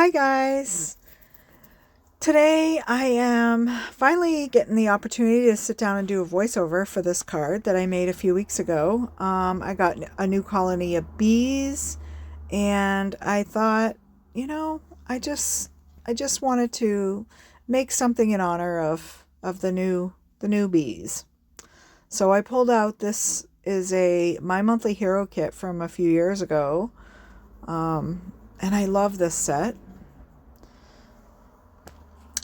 Hi guys! Today I am finally getting the opportunity to sit down and do a voiceover for this card that I made a few weeks ago. I got a new colony of bees and I thought, you know, I just wanted to make something in honor of the new bees. So I pulled out, this is a My Monthly Hero kit from a few years ago. And I love this set.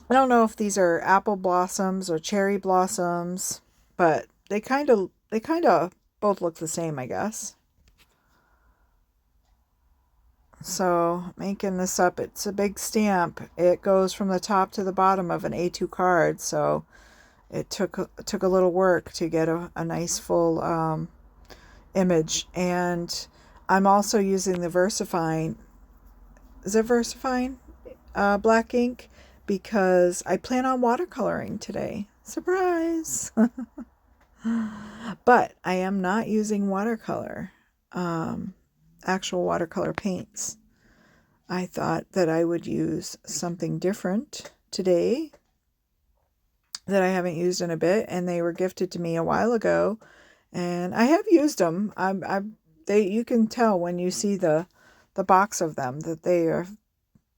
I don't know if these are apple blossoms or cherry blossoms, but they kind of both look the same, I guess. So making this up, it's a big stamp. It goes from the top to the bottom of an A2 card, so it took a little work to get a nice full image. And I'm also using the VersaFine. Is it VersaFine? Black ink, because I plan on watercoloring today. Surprise! But I am not using watercolor, actual watercolor paints. I thought that I would use something different today that I haven't used in a bit, and they were gifted to me a while ago, and I have used them. You can tell when you see the box of them that they are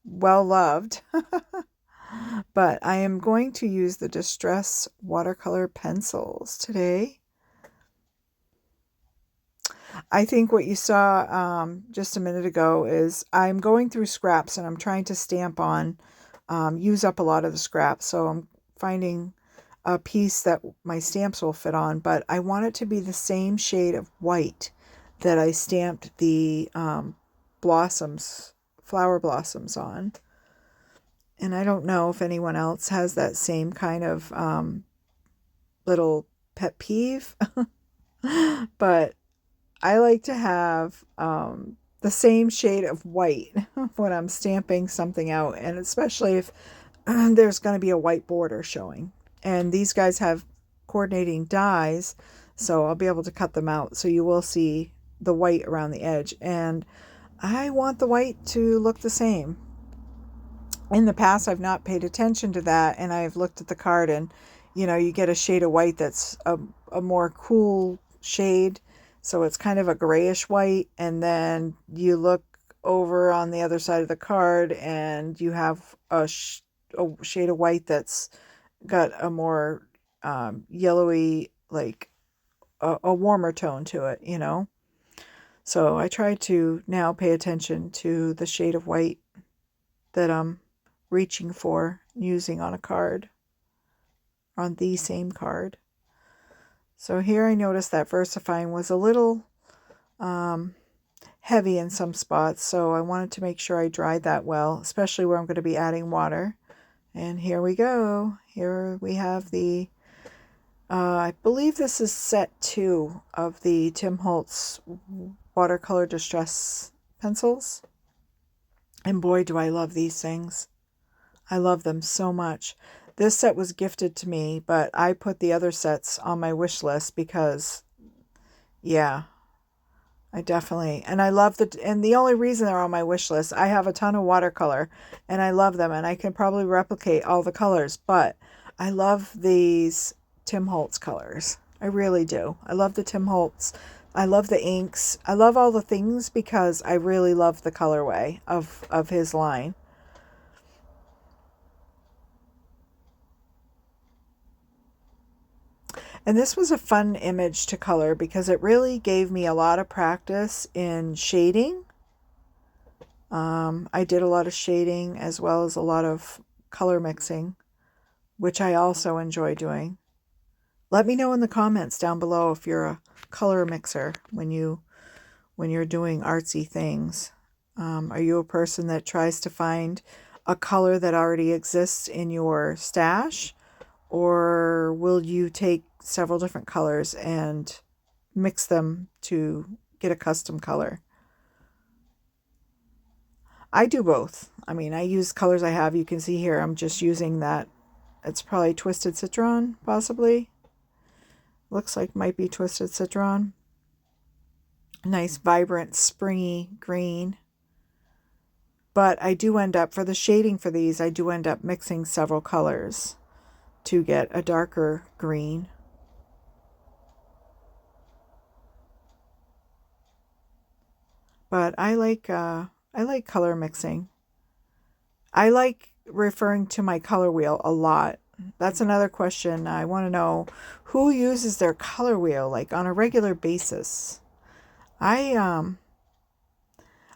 well loved. But I am going to use the Distress watercolor pencils today. I think what you saw just a minute ago is I'm going through scraps and I'm trying to stamp on, use up a lot of the scraps. So I'm finding a piece that my stamps will fit on, but I want it to be the same shade of white that I stamped the flower blossoms on. And I don't know if anyone else has that same kind of little pet peeve, but I like to have the same shade of white when I'm stamping something out, and especially if there's going to be a white border showing. And these guys have coordinating dies, so I'll be able to cut them out, so you will see the white around the edge. And I want the white to look the same. In the past, I've not paid attention to that, and I've looked at the card, and you get a shade of white that's a more cool shade, so it's kind of a grayish white, and then you look over on the other side of the card and you have a shade of white that's got a more yellowy, like a warmer tone to it. So I try to now pay attention to the shade of white that I'm reaching for using on a card, on the same card. So here I noticed that VersaFine was a little heavy in some spots, so I wanted to make sure I dried that well, especially where I'm going to be adding water. And here we go. Here we have the, I believe this is set 2 of the Tim Holtz watercolor distress pencils. And boy, do I love these things. I love them so much. This set was gifted to me, but I put the other sets on my wish list because, yeah, I definitely, and I love and the only reason they're on my wish list, I have a ton of watercolor and I love them and I can probably replicate all the colors, but I love these Tim Holtz colors. I really do. I love the Tim Holtz. I love the inks. I love all the things because I really love the colorway of his line. And this was a fun image to color because it really gave me a lot of practice in shading. I did a lot of shading as well as a lot of color mixing, which I also enjoy doing. Let me know in the comments down below if you're a color mixer when you're doing artsy things. Are you a person that tries to find a color that already exists in your stash? Or will you take several different colors and mix them to get a custom color? I do both. I mean, I use colors I have. You can see here, I'm just using that. It's probably Twisted Citron, possibly. Looks like might be Twisted Citron. Nice, vibrant, springy green. But I do end up, for the shading for these, I do end up mixing several colors to get a darker green. But I like color mixing. I like referring to my color wheel a lot. That's another question. I want to know who uses their color wheel like on a regular basis. I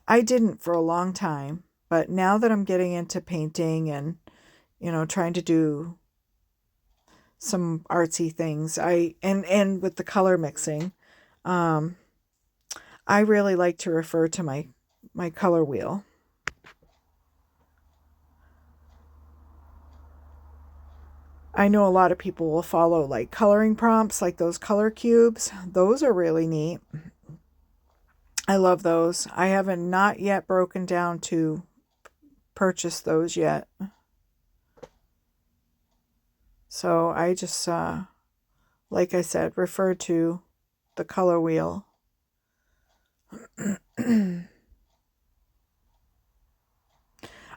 didn't for a long time, but now that I'm getting into painting and trying to do some artsy things, and with the color mixing, um I really like to refer to my color wheel. I know a lot of people will follow like coloring prompts, like those color cubes. Those are really neat. I love those. I haven't not yet broken down to purchase those yet. So I just, like I said, refer to the color wheel.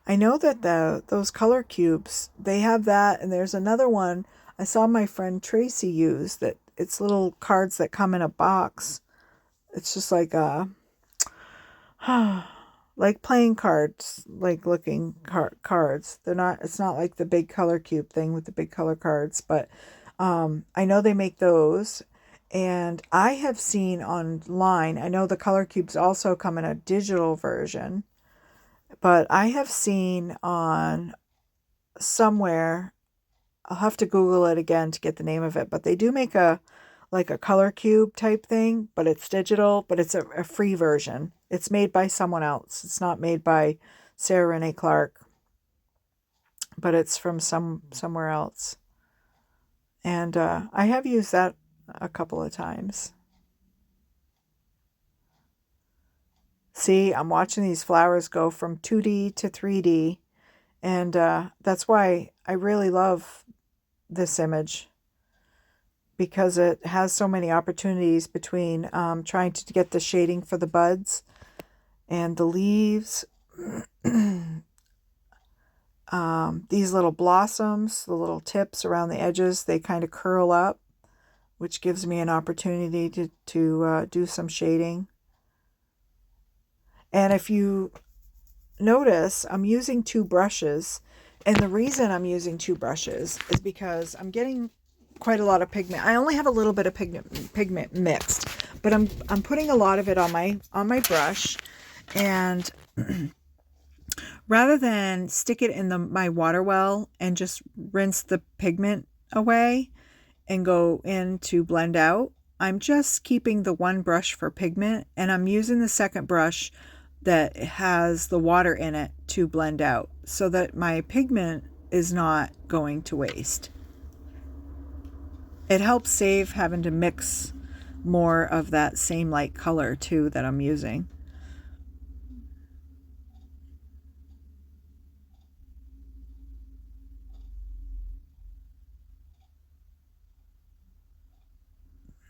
I know that those color cubes, they have that, and there's another one I saw my friend Tracy use, that it's little cards that come in a box. It's just like like playing cards, like looking cards. It's not like the big color cube thing with the big color cards, but I know they make those. And I have seen online, I know the color cubes also come in a digital version, but I have seen on somewhere, I'll have to Google it again to get the name of it, but they do make a color cube type thing, but it's digital, but it's a free version. It's made by someone else. It's not made by Sarah Renee Clark, but it's from somewhere else. And I have used that a couple of times. See, I'm watching these flowers go from 2D to 3D, and that's why I really love this image, because it has so many opportunities between trying to get the shading for the buds and the leaves. These little blossoms, the little tips around the edges, they kind of curl up, which gives me an opportunity to do some shading. And if you notice, I'm using two brushes. And the reason I'm using two brushes is because I'm getting quite a lot of pigment. I only have a little bit of pigment mixed, but I'm putting a lot of it on my brush, and rather than stick it in my water well and just rinse the pigment away and go in to blend out, I'm just keeping the one brush for pigment, and I'm using the second brush that has the water in it to blend out, so that my pigment is not going to waste. It helps save having to mix more of that same light color too that I'm using.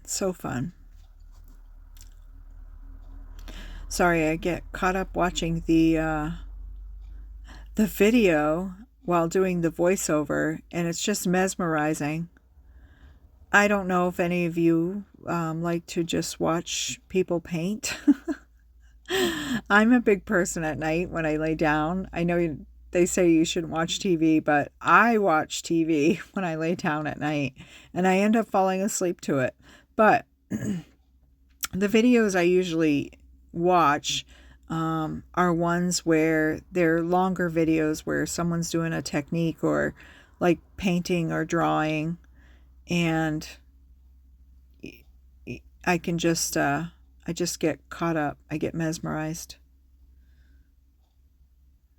It's so fun. Sorry, I get caught up watching the video while doing the voiceover, and it's just mesmerizing. I don't know if any of you like to just watch people paint. I'm a big person at night when I lay down. I know they say you shouldn't watch TV, but I watch TV when I lay down at night, and I end up falling asleep to it. But the videos I usually watch are ones where they're longer videos where someone's doing a technique, or like painting or drawing, and I can just I just get caught up. I get mesmerized.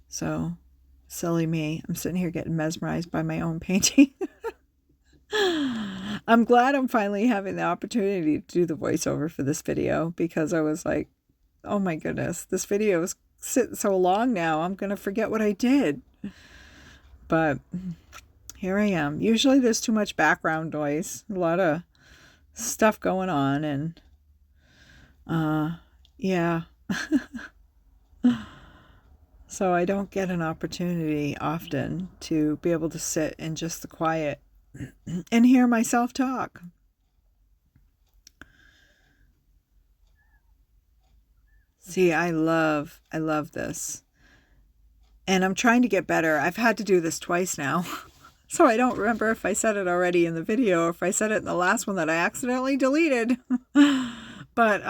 So silly me. I'm sitting here getting mesmerized by my own painting. I'm glad I'm finally having the opportunity to do the voiceover for this video, because I was like, oh my goodness, this video is sitting so long now, I'm going to forget what I did. But here I am. Usually there's too much background noise, a lot of stuff going on, and yeah. So I don't get an opportunity often to be able to sit in just the quiet and hear myself talk. See, I love this. And I'm trying to get better. I've had to do this twice now. So I don't remember if I said it already in the video or if I said it in the last one that I accidentally deleted. But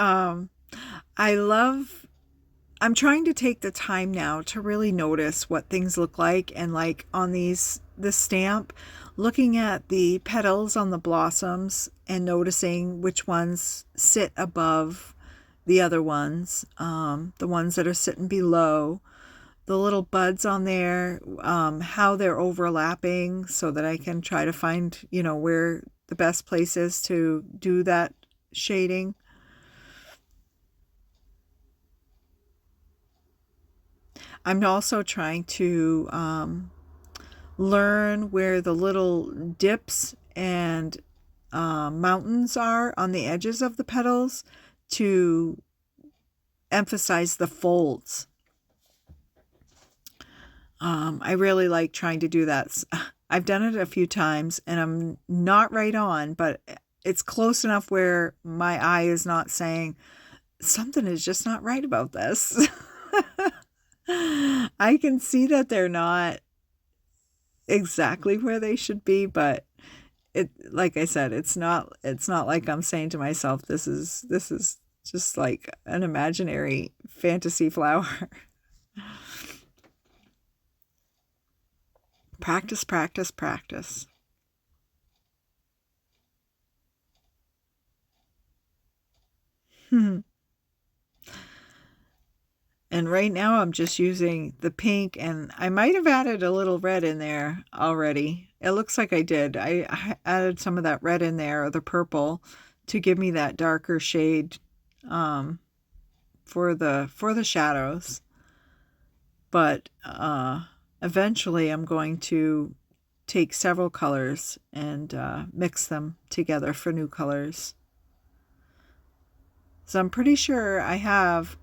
I'm trying to take the time now to really notice what things look like, and like on this stamp, looking at the petals on the blossoms and noticing which ones sit above the other ones, the ones that are sitting below, the little buds on there, how they're overlapping so that I can try to find, where the best place is to do that shading. I'm also trying to learn where the little dips and mountains are on the edges of the petals to emphasize the folds. I really like trying to do that. I've done it a few times and I'm not right on, but it's close enough where my eye is not saying something is just not right about this. I can see that they're not exactly where they should be, but like I said, it's not like I'm saying to myself, this is just like an imaginary fantasy flower. Practice, practice, practice. And right now I'm just using the pink, and I might have added a little red in there already. It looks like I did. I added some of that red in there, or the purple, to give me that darker shade for the shadows. But eventually I'm going to take several colors and mix them together for new colors. So I'm pretty sure I have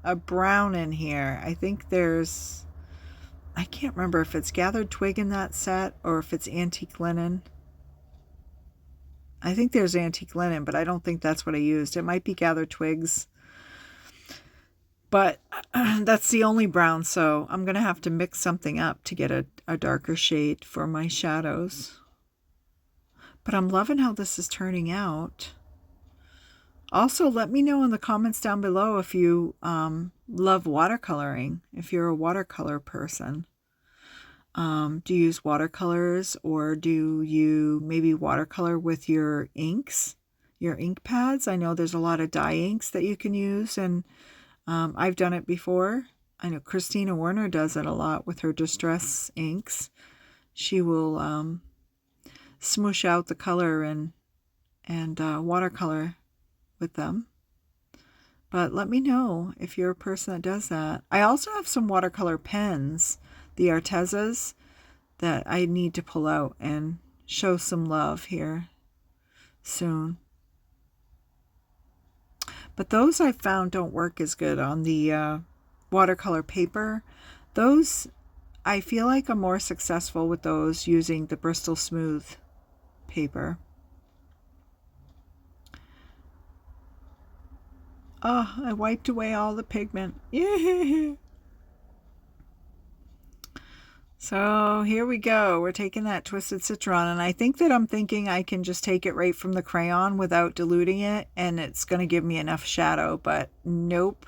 a brown in here. I think I can't remember if it's gathered twig in that set or if it's antique linen. I think there's antique linen, but I don't think that's what I used. It might be gathered twigs. But that's the only brown, so I'm going to have to mix something up to get a darker shade for my shadows. But I'm loving how this is turning out. Also, let me know in the comments down below if you love watercoloring, if you're a watercolor person. Do you use watercolors, or do you maybe watercolor with your inks, your ink pads? I know there's a lot of dye inks that you can use, and I've done it before. I know Christina Werner does it a lot with her distress inks. She will smoosh out the color and watercolor with them. But let me know if you're a person that does that. I also have some watercolor pens, the Artezas, that I need to pull out and show some love here soon. But those I found don't work as good on the watercolor paper. Those, I feel like I'm more successful with those using the Bristol Smooth paper. Oh, I wiped away all the pigment. Yeah. So here we go. We're taking that Twisted Citron, and I think that I'm thinking I can just take it right from the crayon without diluting it, and it's going to give me enough shadow, but nope.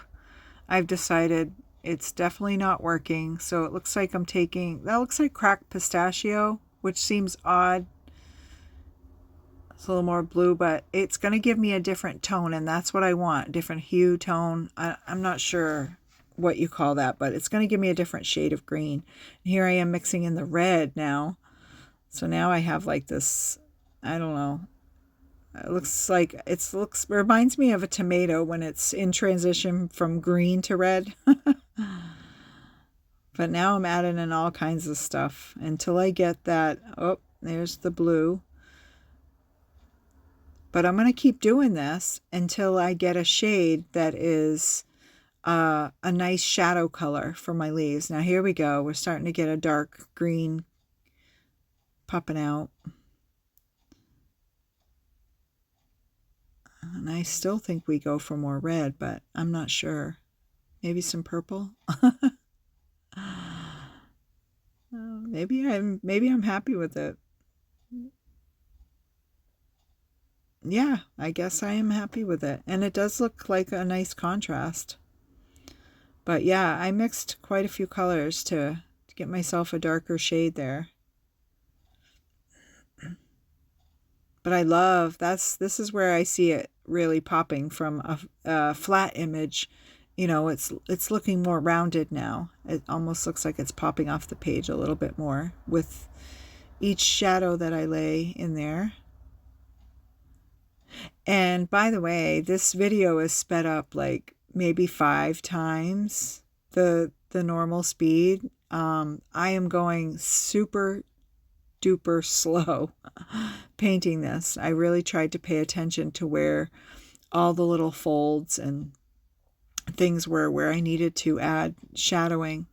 I've decided it's definitely not working. So it looks like that looks like cracked pistachio, which seems odd. It's a little more blue, but it's going to give me a different tone, and that's what I want, different hue, tone. I'm not sure what you call that, but it's going to give me a different shade of green. And here I am mixing in the red now. So now I have like this, I don't know. It reminds me of a tomato when it's in transition from green to red. But now I'm adding in all kinds of stuff until I get that. Oh, there's the blue. But I'm going to keep doing this until I get a shade that is a nice shadow color for my leaves. Now here we go. We're starting to get a dark green popping out. And I still think we go for more red, but I'm not sure. Maybe some purple. Maybe I'm happy with it. Yeah, I guess I am happy with it. And it does look like a nice contrast. But yeah, I mixed quite a few colors to get myself a darker shade there. But I love, this is where I see it really popping from a flat image. You know, it's looking more rounded now. It almost looks like it's popping off the page a little bit more with each shadow that I lay in there. And by the way, this video is sped up like maybe 5 times the normal speed. I am going super duper slow painting this. I really tried to pay attention to where all the little folds and things were, where I needed to add shadowing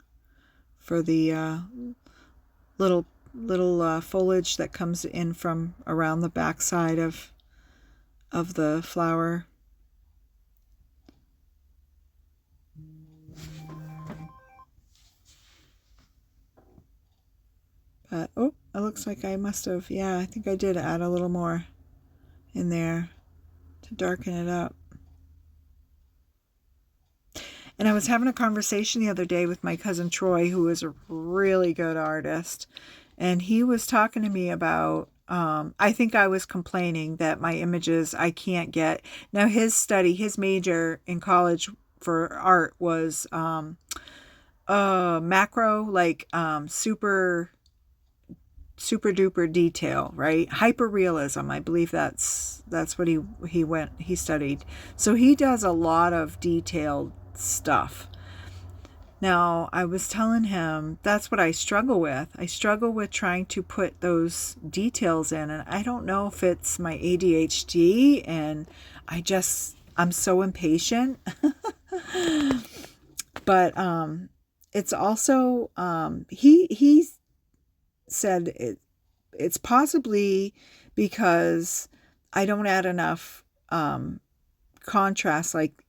for the little foliage that comes in from around the backside of the flower. But oh, it looks like I must have, yeah, I think I did add a little more in there to darken it up. And I was having a conversation the other day with my cousin Troy, who is a really good artist, and he was talking to me about, I think I was complaining that my images I can't get. Now his major in college for art was macro, like super duper detail, right? Hyper realism. I believe that's what he studied. So he does a lot of detailed stuff. Now, I was telling him that's what I struggle with. I struggle with trying to put those details in, and I don't know if it's my ADHD and I'm so impatient. But it's also he said it's possibly because I don't add enough contrast. Like,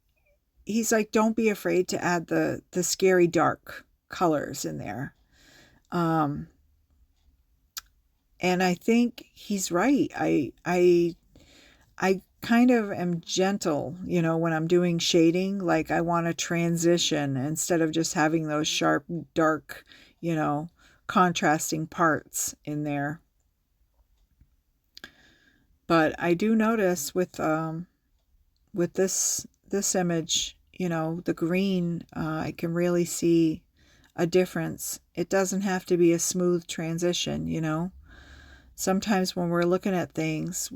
he's like, don't be afraid to add the scary dark colors in there. And I think he's right. I kind of am gentle, you know, when I'm doing shading. Like, I want to transition instead of just having those sharp, dark, you know, contrasting parts in there. But I do notice with this image, you know, the green, I can really see a difference. It doesn't have to be a smooth transition, you know. Sometimes when we're looking at things,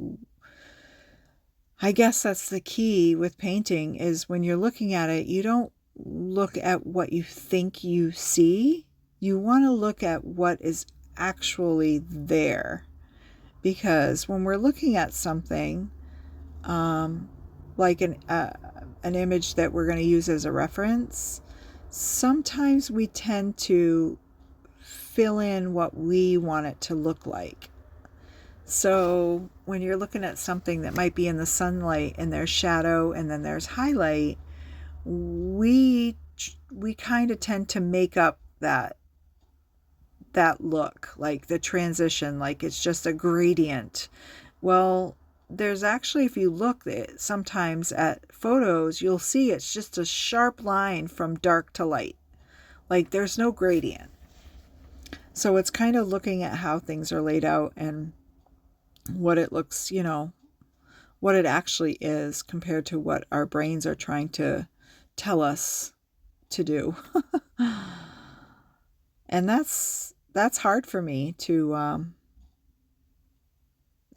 I guess that's the key with painting, is when you're looking at it, you don't look at what you think you see. You want to look at what is actually there. Because when we're looking at something, like an image that we're going to use as a reference, sometimes we tend to fill in what we want it to look like. So when you're looking at something that might be in the sunlight and there's shadow and then there's highlight, we kind of tend to make up that look, like the transition, like it's just a gradient. Well, there's actually, if you look sometimes at photos, you'll see it's just a sharp line from dark to light. Like, there's no gradient. So it's kind of looking at how things are laid out and what it looks, you know, what it actually is compared to what our brains are trying to tell us to do. And that's hard for me to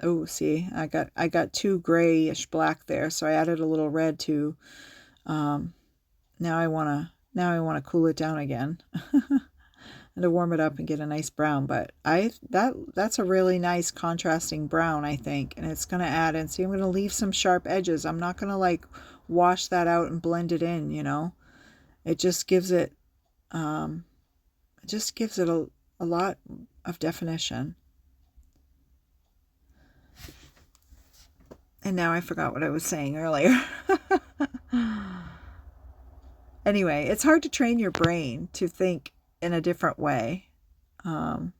oh, see, I got too grayish black there, so I added a little red to now I want to cool it down again. And to warm it up and get a nice brown. But that's a really nice contrasting brown, I think, and it's going to add in. See, I'm going to leave some sharp edges. I'm not going to like wash that out and blend it in, you know. It just gives it, um, a lot of definition. And now I forgot what I was saying earlier. Anyway, it's hard to train your brain to think in a different way. Um,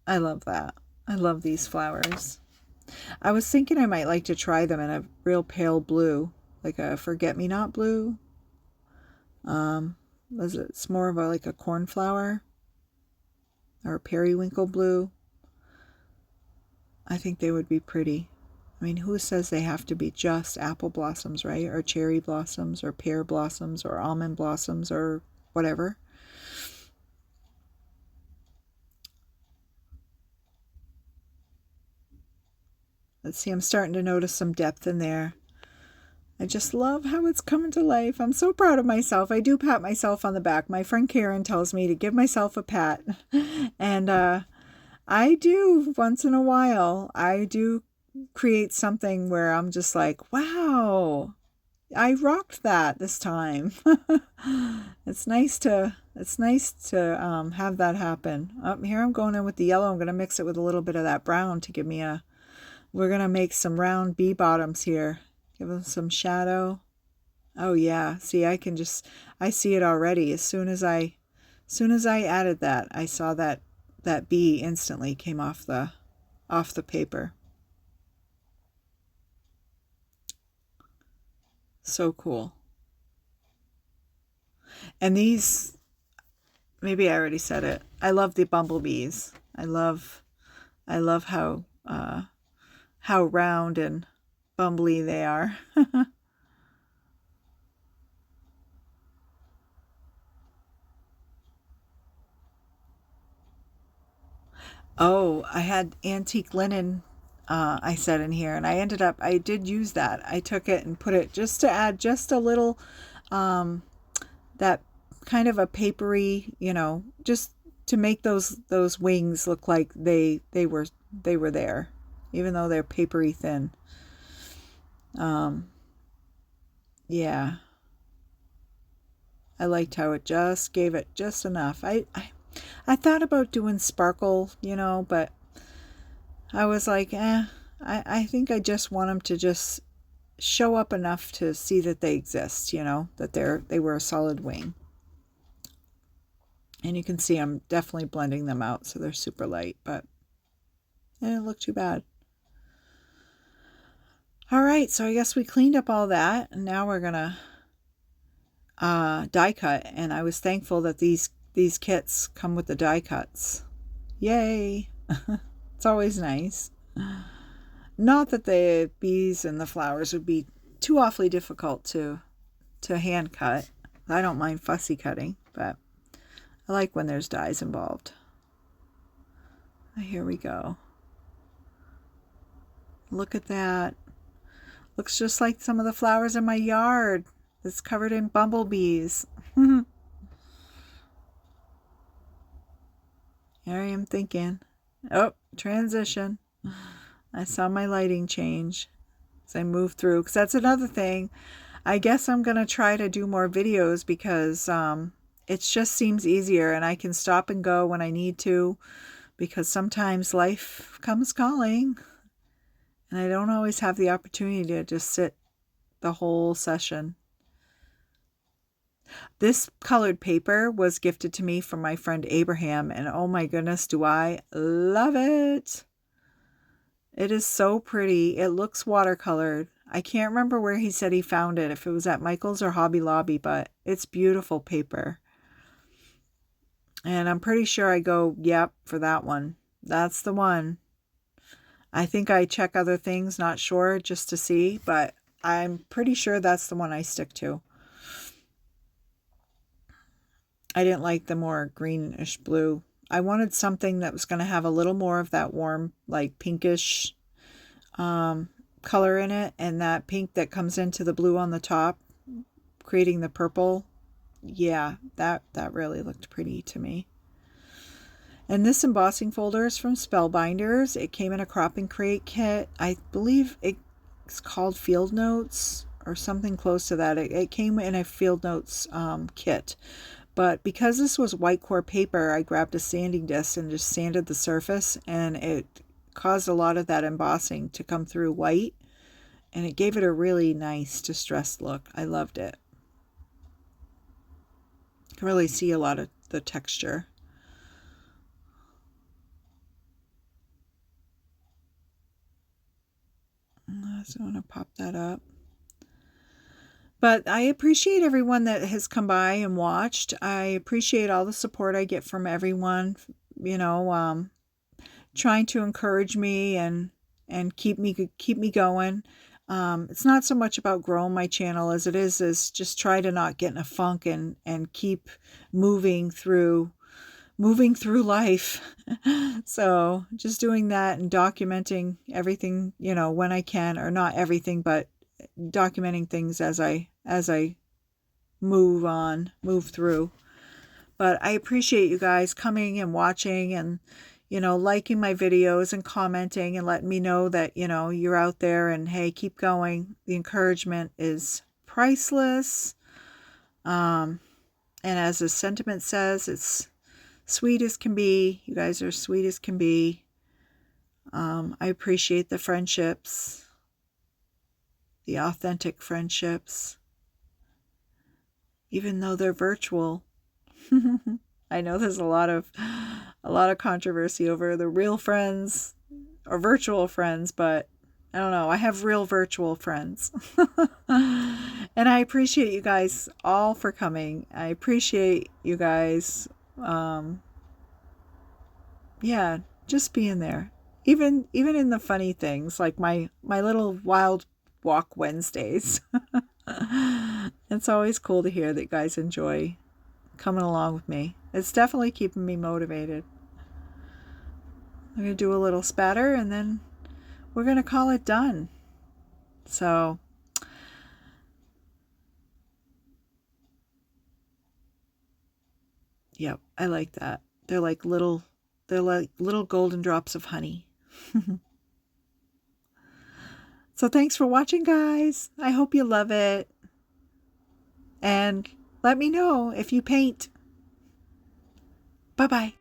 I love that. I love these flowers. I was thinking I might like to try them in a real pale blue, like a forget-me-not blue. It's more of a like a cornflower or a periwinkle blue. I think they would be pretty. I mean, who says they have to be just apple blossoms, right? Or cherry blossoms, or pear blossoms, or almond blossoms, or whatever. Let's see, I'm starting to notice some depth in there. I just love how it's coming to life. I'm so proud of myself. I do pat myself on the back. My friend Karen tells me to give myself a pat. And I do once in a while. I do create something where I'm just like, wow, I rocked that this time. It's nice to have that happen. Here I'm going in with the yellow. I'm going to mix it with a little bit of that brown to give me a, we're going to make some round bee bottoms here. Give them some shadow. Oh yeah, see, I see it already. As soon as I added that, I saw that bee instantly came off the paper. So cool. And these, maybe I already said it. I love the bumblebees. I love how round and bumbly they are. Oh, I had antique linen, I said in here, and I did use that. I took it and put it just to add just a little, um, that kind of a papery, just to make those wings look like they were there, even though they're papery thin. Um, yeah, I liked how it just gave it just enough. I thought about doing sparkle, but I was like, I think I just want them to just show up enough to see that they exist, that they were a solid wing. And you can see I'm definitely blending them out so they're super light, but they didn't look too bad. All right, so I guess we cleaned up all that, and now we're gonna die cut. And I was thankful that these kits come with the die cuts. Yay! It's always nice. Not that the bees and the flowers would be too awfully difficult to hand cut. I don't mind fussy cutting, but I like when there's dies involved. Here we go. Look at that. Looks just like some of the flowers in my yard. It's covered in bumblebees. Here I am thinking, oh, transition. I saw my lighting change as I move through, because that's another thing. I guess I'm going to try to do more videos because it just seems easier, and I can stop and go when I need to, because sometimes life comes calling and I don't always have the opportunity to just sit the whole session. This colored paper was gifted to me from my friend Abraham, and oh my goodness, do I love it. It is so pretty. It looks watercolored. I can't remember where he said he found it, if it was at Michael's or Hobby Lobby, but it's beautiful paper. And I'm pretty sure I go, yep, for that one. That's the one. I think I check other things, not sure, just to see, but I'm pretty sure that's the one I stick to. I didn't like the more greenish blue. I wanted something that was going to have a little more of that warm, like pinkish color in it, and that pink that comes into the blue on the top, creating the purple. Yeah, that really looked pretty to me. And this embossing folder is from Spellbinders. It came in a crop and create kit. I believe it's called Field Notes or something close to that. It came in a Field Notes kit. But because this was white core paper, I grabbed a sanding disc and just sanded the surface, and it caused a lot of that embossing to come through white, and it gave it a really nice distressed look. I loved it. You can really see a lot of the texture. So I'm going to pop that up. But I appreciate everyone that has come by and watched. I appreciate all the support I get from everyone, you know, trying to encourage me and keep me going. It's not so much about growing my channel as it is just try to not get in a funk and keep moving through life. So just doing that and documenting everything, you know, when I can, or not everything, but documenting things as I move through. But I appreciate you guys coming and watching and, you know, liking my videos and commenting and letting me know that, you know, you're out there and hey, keep going. The encouragement is priceless. And as the sentiment says, it's sweet as can be. You guys are sweet as can be. I appreciate the friendships, the authentic friendships, even though they're virtual. I know there's a lot of controversy over the real friends or virtual friends, but I don't know. I have real virtual friends. And I appreciate you guys all for coming. I appreciate you guys yeah, just being there. Even in the funny things, like my little wild walk Wednesdays. It's always cool to hear that you guys enjoy coming along with me. It's definitely keeping me motivated. I'm going to do a little spatter and then we're going to call it done. So, yep, I like that. They're like little golden drops of honey. So thanks for watching, guys. I hope you love it. And let me know if you paint. Bye-bye.